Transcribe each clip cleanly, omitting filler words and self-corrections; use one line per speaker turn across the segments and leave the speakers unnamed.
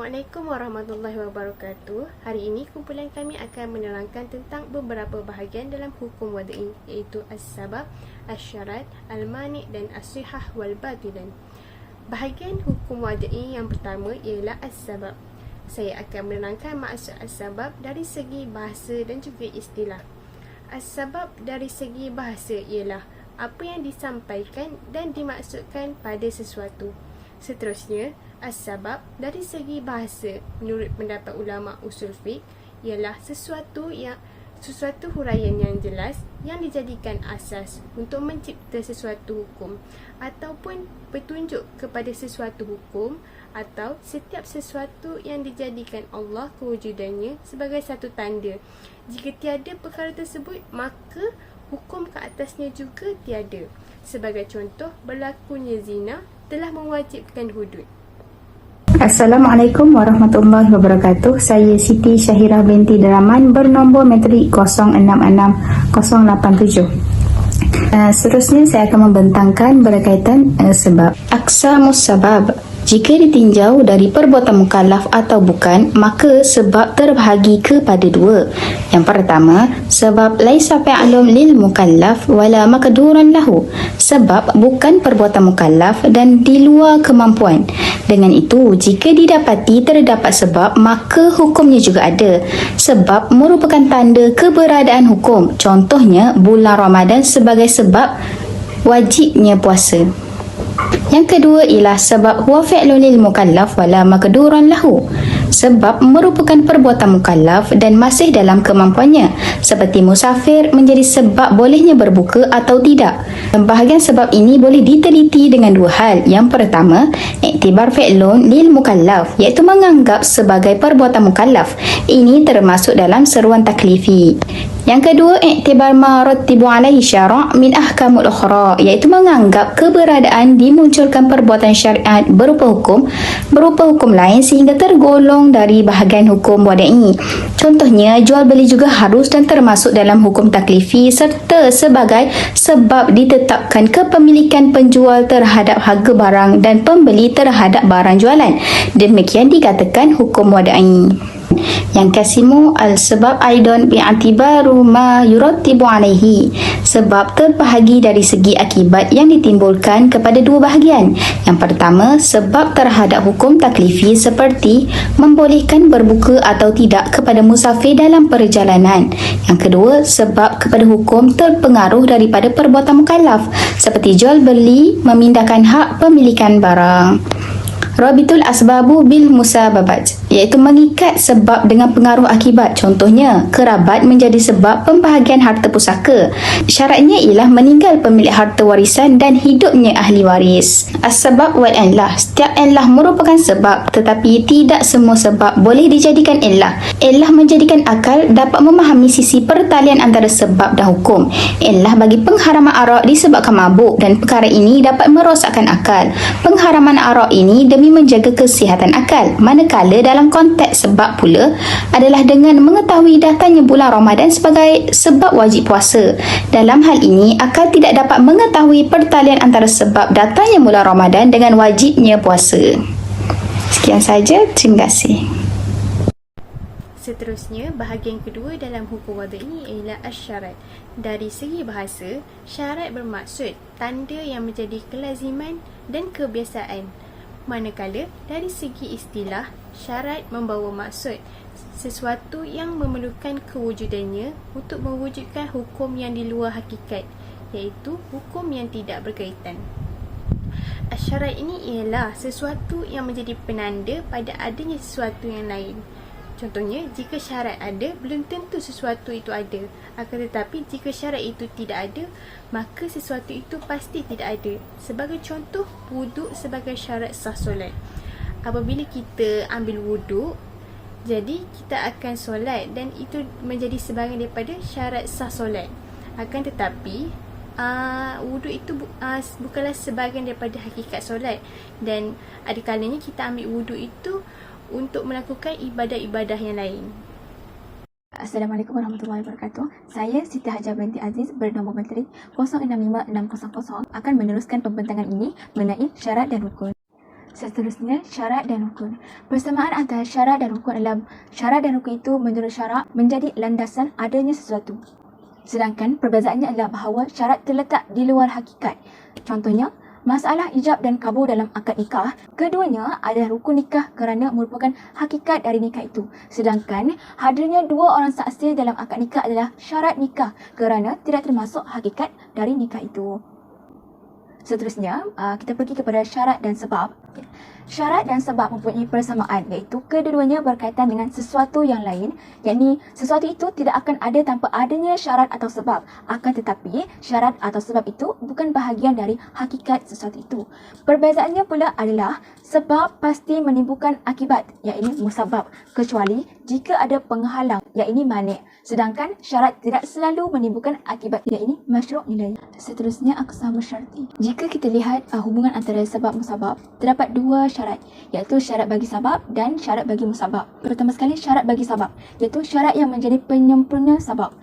Assalamualaikum warahmatullahi wabarakatuh. Hari ini kumpulan kami akan menerangkan tentang beberapa bahagian dalam hukum wada'i, iaitu as-sabab, as-syarat, al-mani' dan as-sihah wal batilan. Bahagian hukum wada'i yang pertama ialah as-sabab. Saya akan menerangkan maksud as-sabab dari segi bahasa dan juga istilah. As-sabab dari segi bahasa ialah apa yang disampaikan dan dimaksudkan pada sesuatu. Seterusnya, as-sabab dari segi bahasa menurut pendapat ulama usul fiqh ialah sesuatu huraian yang jelas yang dijadikan asas untuk mencipta sesuatu hukum ataupun petunjuk kepada sesuatu hukum, atau setiap sesuatu yang dijadikan Allah kewujudannya sebagai satu tanda. Jika tiada perkara tersebut, maka hukum ke atasnya juga tiada. Sebagai contoh, berlakunya zina telah mewajibkan hudud.
Assalamualaikum warahmatullahi wabarakatuh. Saya Siti Syahirah binti Deraman, bernombor matrik 066087. Seterusnya saya akan membentangkan berkaitan sebab. Aqsamus sabab. Jika ditinjau dari perbuatan mukallaf atau bukan, maka sebab terbahagi kepada dua. Yang pertama, sebab laisa fa'lun lil mukallaf wala maqduran lahu. Sebab bukan perbuatan mukallaf dan di luar kemampuan. Dengan itu, jika didapati terdapat sebab, maka hukumnya juga ada. Sebab merupakan tanda keberadaan hukum. Contohnya, bulan Ramadan sebagai sebab wajibnya puasa. Yang kedua ialah sebab huwa fi'lun lil mukallaf wala maqduran lahu. Sebab merupakan perbuatan mukallaf dan masih dalam kemampuannya, seperti musafir menjadi sebab bolehnya berbuka atau tidak. Bahagian sebab ini boleh diteliti dengan dua hal. Yang pertama, iktibar fi'lun lil mukallaf, iaitu menganggap sebagai perbuatan mukallaf. Ini termasuk dalam seruan taklifi. Yang kedua, iktibar ma rattibu alaihi syara' min ahkamul ukhra, iaitu menganggap keberadaan dimunculkan perbuatan syariat berupa hukum lain sehingga tergolong dari bahagian hukum wada'i. Contohnya, jual beli juga harus dan termasuk dalam hukum taklifi, serta sebagai sebab ditetapkan kepemilikan penjual terhadap harga barang dan pembeli terhadap barang jualan. Demikian dikatakan hukum wada'i. Yang kasimu al-sebab aidan bi'atibaru ma yurattibu alaihi. Sebab terbahagi dari segi akibat yang ditimbulkan kepada dua bahagian. Yang pertama, sebab terhadap hukum taklifi seperti membolehkan berbuka atau tidak kepada musafir dalam perjalanan. Yang kedua, sebab kepada hukum terpengaruh daripada perbuatan mukallaf seperti jual beli, memindahkan hak pemilikan barang. Rabitul asbabu bil musababat, iaitu mengikat sebab dengan pengaruh akibat. Contohnya, kerabat menjadi sebab pembahagian harta pusaka. Syaratnya ialah meninggal pemilik harta warisan dan hidupnya ahli waris. As-sabab wal illah. Setiap illah merupakan sebab, tetapi tidak semua sebab boleh dijadikan illah. Illah menjadikan akal dapat memahami sisi pertalian antara sebab dan hukum. Illah bagi pengharaman arak disebabkan mabuk, dan perkara ini dapat merosakkan akal. Pengharaman arak ini demi menjaga kesihatan akal, manakala dalam konteks sebab pula adalah dengan mengetahui datangnya bulan Ramadan sebagai sebab wajib puasa. Dalam hal ini, akal tidak dapat mengetahui pertalian antara sebab datangnya bulan Ramadan dengan wajibnya puasa. Sekian saja, terima kasih.
Seterusnya, bahagian kedua dalam hukum wada'i ialah as-syarat. Dari segi bahasa, syarat bermaksud tanda yang menjadi kelaziman dan kebiasaan. Manakala dari segi istilah, syarat membawa maksud sesuatu yang memerlukan kewujudannya untuk mewujudkan hukum yang di luar hakikat, iaitu hukum yang tidak berkaitan. Syarat ini ialah sesuatu yang menjadi penanda pada adanya sesuatu yang lain. Contohnya, jika syarat ada, belum tentu sesuatu itu ada. Akan tetapi, jika syarat itu tidak ada, maka sesuatu itu pasti tidak ada. Sebagai contoh, wuduk sebagai syarat sah solat. Apabila kita ambil wuduk, jadi kita akan solat dan itu menjadi sebahagian daripada syarat sah solat. Akan tetapi, wuduk itu bukanlah sebahagian daripada hakikat solat, dan ada kalanya kita ambil wuduk itu untuk melakukan ibadah-ibadah yang lain.
Assalamualaikum warahmatullahi wabarakatuh. Saya Siti Hajah binti Aziz, bernombor matrik 065600, akan meneruskan pembentangan ini mengenai syarat dan rukun. Seterusnya, syarat dan rukun. Persamaan antara syarat dan rukun adalah syarat dan rukun itu menurut syarak menjadi landasan adanya sesuatu. Sedangkan perbezaannya adalah bahawa syarat terletak di luar hakikat. Contohnya, masalah ijab dan kabul dalam akad nikah, keduanya adalah rukun nikah kerana merupakan hakikat dari nikah itu. Sedangkan hadirnya dua orang saksi dalam akad nikah adalah syarat nikah kerana tidak termasuk hakikat dari nikah itu. Seterusnya, kita pergi kepada syarat dan sebab. Syarat dan sebab mempunyai persamaan, iaitu kedua-duanya berkaitan dengan sesuatu yang lain, yakni sesuatu itu tidak akan ada tanpa adanya syarat atau sebab. Akan tetapi, syarat atau sebab itu bukan bahagian dari hakikat sesuatu itu. Perbezaannya pula adalah sebab pasti menimbulkan akibat, iaitu musabab, kecuali jika ada penghalang, iaitu mani'. Sedangkan syarat tidak selalu menimbulkan akibat, iaitu masyru' nilai. Seterusnya, aqsam syarti. Jika kita lihat hubungan antara sebab musabab, terdapat dua syarat, iaitu syarat bagi sabab dan syarat bagi musabab. Pertama sekali, syarat bagi sabab, iaitu syarat yang menjadi penyempurna sabab,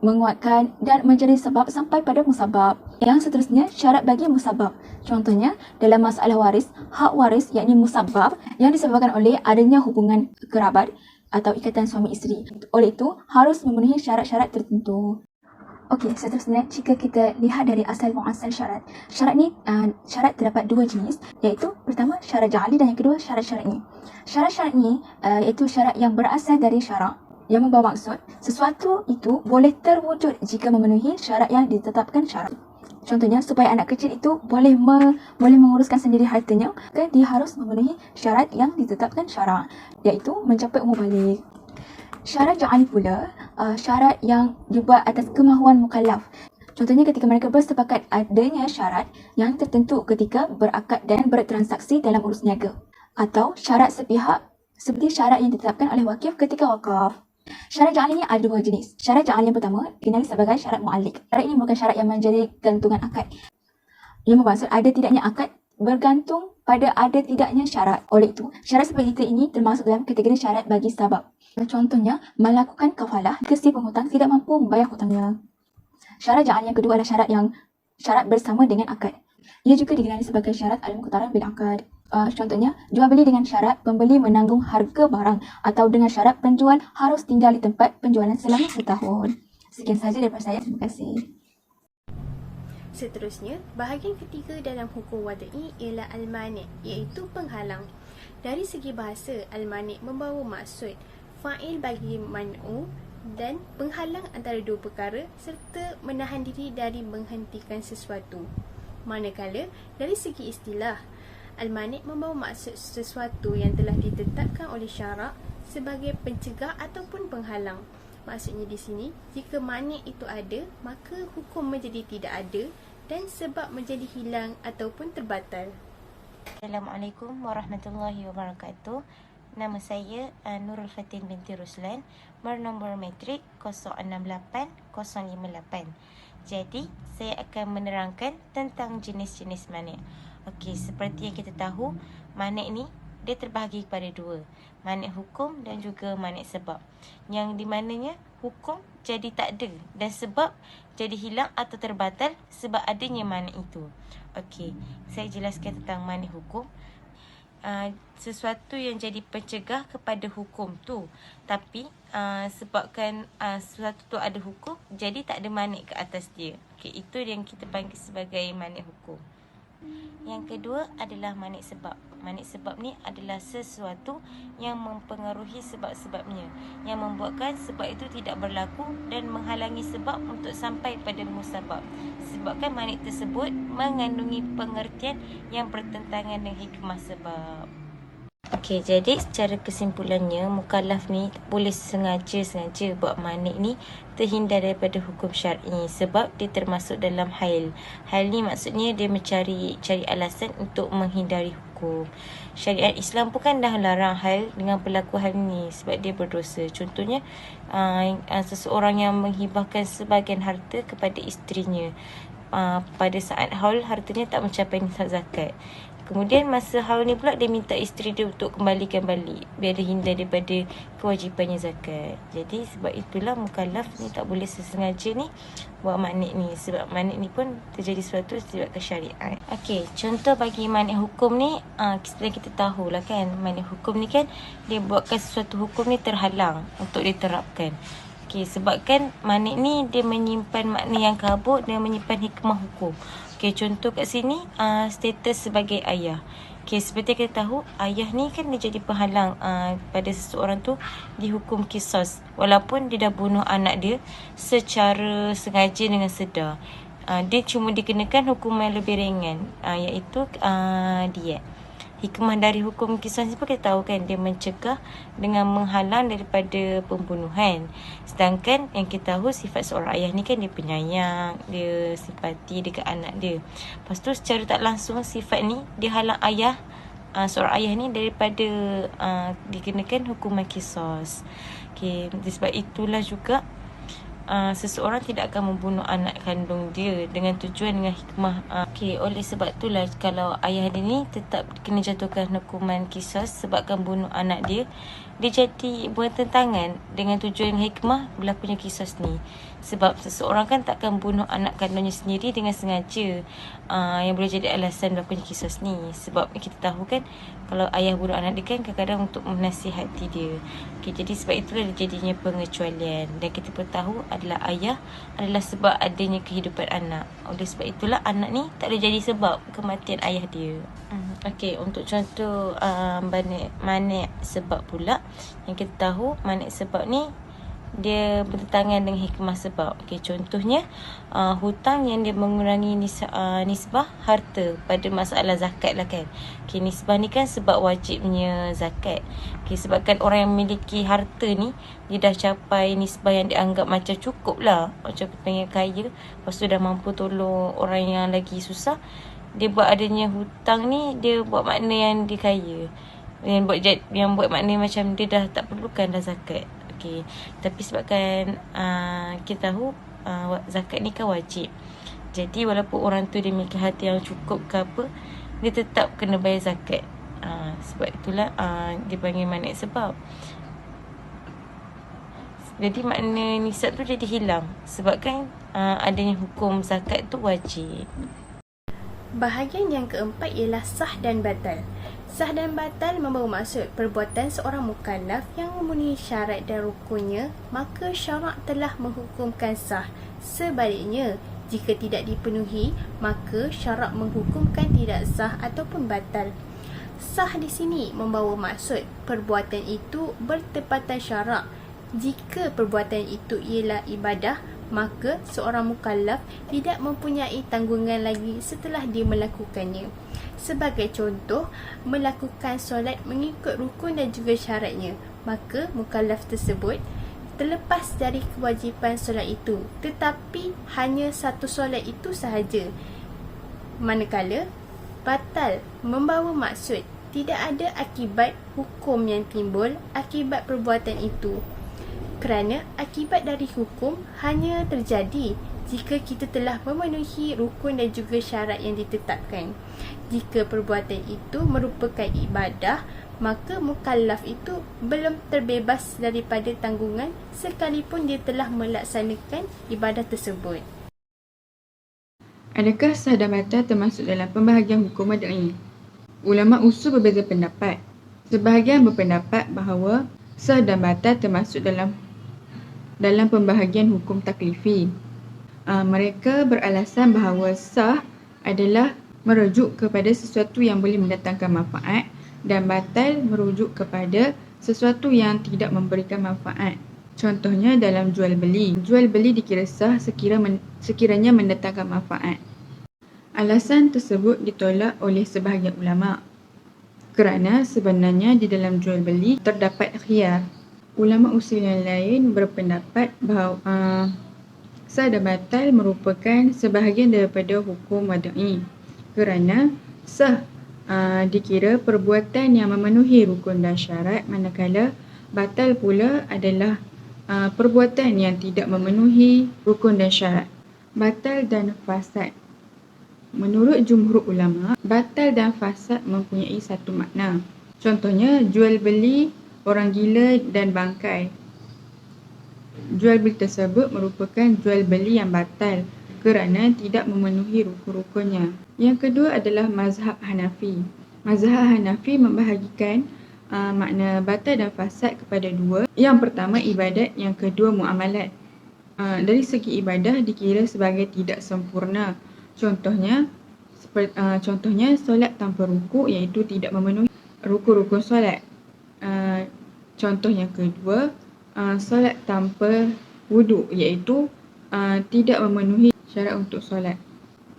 menguatkan dan menjadi sebab sampai pada musabab. Yang seterusnya, syarat bagi musabab. Contohnya, dalam masalah waris, hak waris yakni musabab yang disebabkan oleh adanya hubungan kerabat atau ikatan suami isteri. Oleh itu, harus memenuhi syarat-syarat tertentu. Okey, seterusnya jika kita lihat dari asal muasal syarat. Syarat ni syarat terdapat dua jenis, iaitu pertama syarat ja'ali dan yang kedua syarat syar'i. Syarat syar'i iaitu syarat yang berasal dari syarak yang membawa maksud sesuatu itu boleh terwujud jika memenuhi syarat yang ditetapkan syarak. Contohnya, supaya anak kecil itu boleh menguruskan sendiri hartanya, maka dia harus memenuhi syarat yang ditetapkan syarak, iaitu mencapai umur balik. Syarat ja'ali pula syarat yang dibuat atas kemahuan mukallaf. Contohnya ketika mereka bersepakat adanya syarat yang tertentu ketika berakad dan bertransaksi dalam urus niaga. Atau syarat sepihak seperti syarat yang ditetapkan oleh wakif ketika wakaf. Syarat ja'ali ni ada dua jenis. Syarat ja'ali yang pertama dikenali sebagai syarat mu'allik. Syarat ini merupakan syarat yang menjadi gantungan akad. Ia bermaksud ada tidaknya akad bergantung pada ada tidaknya syarat. Oleh itu, syarat seperti ini termasuk dalam kategori syarat bagi sabab. Contohnya, melakukan kafalah jika si penghutang tidak mampu membayar hutangnya. Syarat ja'ali yang kedua adalah syarat bersama dengan akad. Ia juga dikenali sebagai syarat al-muqtaran bil akad. Contohnya, jual beli dengan syarat pembeli menanggung harga barang atau dengan syarat penjual harus tinggal di tempat penjualan selama setahun. Sekian sahaja daripada saya. Terima kasih.
Seterusnya, bahagian ketiga dalam hukum wada'i ialah al-mani', iaitu penghalang. Dari segi bahasa, al-mani' membawa maksud fa'il bagi man'u dan penghalang antara dua perkara serta menahan diri dari menghentikan sesuatu. Manakala, dari segi istilah, al-mani' membawa maksud sesuatu yang telah ditetapkan oleh syarak sebagai pencegah ataupun penghalang. Maksudnya di sini, jika mani' itu ada, maka hukum menjadi tidak ada dan sebab menjadi hilang ataupun terbatal.
Assalamualaikum warahmatullahi wabarakatuh. Nama saya Nurul Fatin binti Ruslan, bernombor matrik 068058. Jadi, saya akan menerangkan tentang jenis-jenis mani'. Okey, seperti yang kita tahu, mani' ni dia terbahagi kepada dua, mani' hukum dan juga mani' sebab. Yang di mananya hukum jadi tak ada dan sebab jadi hilang atau terbatal sebab adanya mani' itu. Okey, saya jelaskan tentang mani' hukum. Sesuatu yang jadi pencegah kepada hukum tu, tapi sebabkan sesuatu tu ada hukum, jadi tak ada mani' ke atas dia. Okey, itu yang kita panggil sebagai mani' hukum. Yang kedua adalah mani' sebab. Mani' sebab ni adalah sesuatu yang mempengaruhi sebab-sebabnya, yang membuatkan sebab itu tidak berlaku dan menghalangi sebab untuk sampai pada musabab. Sebabkan mani' tersebut mengandungi pengertian yang bertentangan dengan hikmah sebab. Okey, jadi secara kesimpulannya, mukallaf ni boleh sengaja buat mani' ni terhindar daripada hukum syar'i sebab dia termasuk dalam hail. Hail ni maksudnya dia cari alasan untuk menghindari hukum. Syariat Islam bukan dah larang hail dengan berlaku hal ni sebab dia berdosa. Contohnya, seseorang yang menghibahkan sebahagian harta kepada isterinya pada saat haul hartanya tak mencapai nisab zakat. Kemudian masa haul ni pula dia minta isteri dia untuk kembalikan balik biar dia hindar daripada kewajipannya zakat. Jadi sebab itulah mukallaf ni tak boleh sesengaja ni buat manik ni, sebab manik ni pun terjadi sesuatu disebabkan syariat. Okey, contoh bagi manik hukum ni, kita tahulah kan, manik hukum ni kan dia buatkan sesuatu hukum ni terhalang untuk diterapkan. Okey, sebabkan manik ni dia menyimpan makna yang kabur dan menyimpan hikmah hukum. Okey, contoh kat sini status sebagai ayah. Okey, seperti kita tahu, ayah ni kan dia jadi penghalang pada seseorang tu dihukum qisas walaupun dia dah bunuh anak dia secara sengaja dengan sedar. Dia cuma dikenakan hukuman lebih ringan, iaitu diat. Hikmah dari hukum qisas ni pun kita tahu kan, dia mencegah dengan menghalang daripada pembunuhan. Sedangkan yang kita tahu sifat seorang ayah ni kan dia penyayang, dia simpati dekat anak dia. Lepas tu secara tak langsung sifat ni dia halang ayah, seorang ayah ni daripada dikenakan hukuman qisas. Okay, sebab itulah juga seseorang tidak akan membunuh anak kandung dia dengan tujuan, dengan hikmah. Oleh sebab itulah kalau ayah dia ni tetap kena jatuhkan hukuman qisas sebabkan bunuh anak dia, dia jadi bertentangan dengan tujuan hikmah berlakunya qisas ni. Sebab seseorang kan takkan bunuh anak kandungnya sendiri dengan sengaja, yang boleh jadi alasan berlakunya qisas ni. Sebab kita tahu kan, kalau ayah bunuh anak dia kan kadang-kadang untuk menasihati dia. Jadi sebab itulah jadinya pengecualian. Dan kita pun tahu adalah ayah adalah sebab adanya kehidupan anak. Oleh sebab itulah anak ni tak boleh jadi sebab kematian ayah dia. Untuk contoh manik sebab pula, yang kita tahu manik sebab ni dia bertentangan dengan hikmah sebab. Contohnya hutang yang dia mengurangi nisbah harta pada masalah zakat lah kan. Nisbah ni kan sebab wajibnya zakat. Sebabkan orang yang memiliki harta ni dia dah capai nisbah yang dianggap macam cukup lah, macam pengen kaya, lepas tu dah mampu tolong orang yang lagi susah, dia buat adanya hutang ni, dia buat makna yang dia kaya, yang buat makna macam dia dah tak perlukan dah zakat. Tapi sebabkan kita tahu zakat ni kan wajib, jadi walaupun orang tu dia memiliki harta yang cukup ke apa, dia tetap kena bayar zakat. Sebab itulah dia panggil manik sebab. Jadi makna nisab tu jadi hilang sebabkan adanya hukum zakat tu wajib.
Bahagian yang keempat ialah sah dan batal. Sah dan batal membawa maksud perbuatan seorang mukallaf yang memenuhi syarat dan rukunnya, maka syarak telah menghukumkan sah. Sebaliknya, jika tidak dipenuhi, maka syarak menghukumkan tidak sah ataupun batal. Sah di sini membawa maksud perbuatan itu bertepatan syarak. Jika perbuatan itu ialah ibadah, maka seorang mukallaf tidak mempunyai tanggungan lagi setelah dia melakukannya. Sebagai contoh, melakukan solat mengikut rukun dan juga syaratnya, maka mukallaf tersebut terlepas dari kewajipan solat itu, tetapi hanya satu solat itu sahaja. Manakala batal membawa maksud tidak ada akibat hukum yang timbul akibat perbuatan itu, kerana akibat dari hukum hanya terjadi jika kita telah memenuhi rukun dan juga syarat yang ditetapkan. Jika perbuatan itu merupakan ibadah, maka mukallaf itu belum terbebas daripada tanggungan sekalipun dia telah melaksanakan ibadah tersebut.
Adakah sah dan batal termasuk dalam pembahagian hukum wad'i? Ulama usul berbeza pendapat. Sebahagian berpendapat bahawa sah dan batal termasuk dalam pembahagian hukum taklifi. Mereka beralasan bahawa sah adalah merujuk kepada sesuatu yang boleh mendatangkan manfaat dan batal merujuk kepada sesuatu yang tidak memberikan manfaat. Contohnya dalam jual beli. Jual beli dikira sah sekiranya mendatangkan manfaat. Alasan tersebut ditolak oleh sebahagian ulama kerana sebenarnya di dalam jual beli terdapat khiyar. Ulama usul yang lain berpendapat bahawa sah dan batal merupakan sebahagian daripada hukum wad'i kerana sah dikira perbuatan yang memenuhi rukun dan syarat, manakala batal pula adalah perbuatan yang tidak memenuhi rukun dan syarat. Batal dan fasad. Menurut jumhur ulama, batal dan fasad mempunyai satu makna. Contohnya, jual beli, orang gila dan bangkai. Jual beli tersebut merupakan jual beli yang batal kerana tidak memenuhi rukun-rukunnya. Yang kedua adalah mazhab Hanafi. Mazhab Hanafi membahagikan makna batal dan fasad kepada dua. Yang pertama ibadat, yang kedua muamalat. Dari segi ibadah dikira sebagai tidak sempurna. Contohnya solat tanpa rukuk, iaitu tidak memenuhi rukun-rukun solat. Contoh yang kedua, solat tanpa wuduk, iaitu tidak memenuhi syarat untuk solat.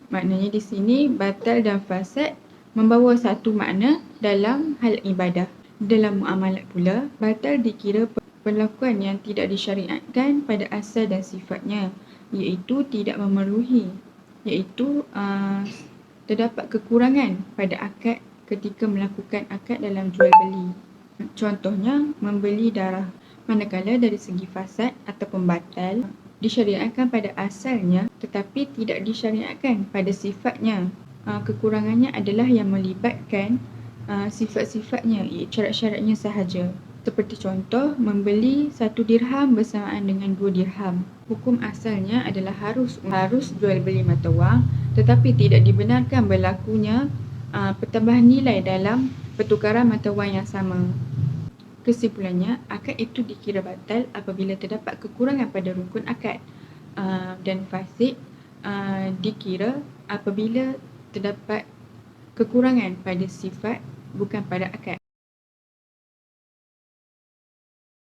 Maknanya di sini batal dan fasad membawa satu makna dalam hal ibadah. Dalam muamalat pula, batal dikira perlakuan yang tidak disyariatkan pada asal dan sifatnya, iaitu tidak memenuhi, iaitu terdapat kekurangan pada akad ketika melakukan akad dalam jual beli. Contohnya, membeli darah. Manakala dari segi fasad ataupun batal disyariatkan pada asalnya tetapi tidak disyariatkan pada sifatnya. Kekurangannya adalah yang melibatkan sifat-sifatnya, syarat-syaratnya sahaja. Seperti contoh, membeli 1 dirham bersamaan dengan 2 dirham. Hukum asalnya adalah harus jual beli mata wang, tetapi tidak dibenarkan berlakunya pertambahan nilai dalam pertukaran mata wang yang sama. Kesimpulannya, akad itu dikira batal apabila terdapat kekurangan pada rukun akad, dan fasid dikira apabila terdapat kekurangan pada sifat bukan pada akad.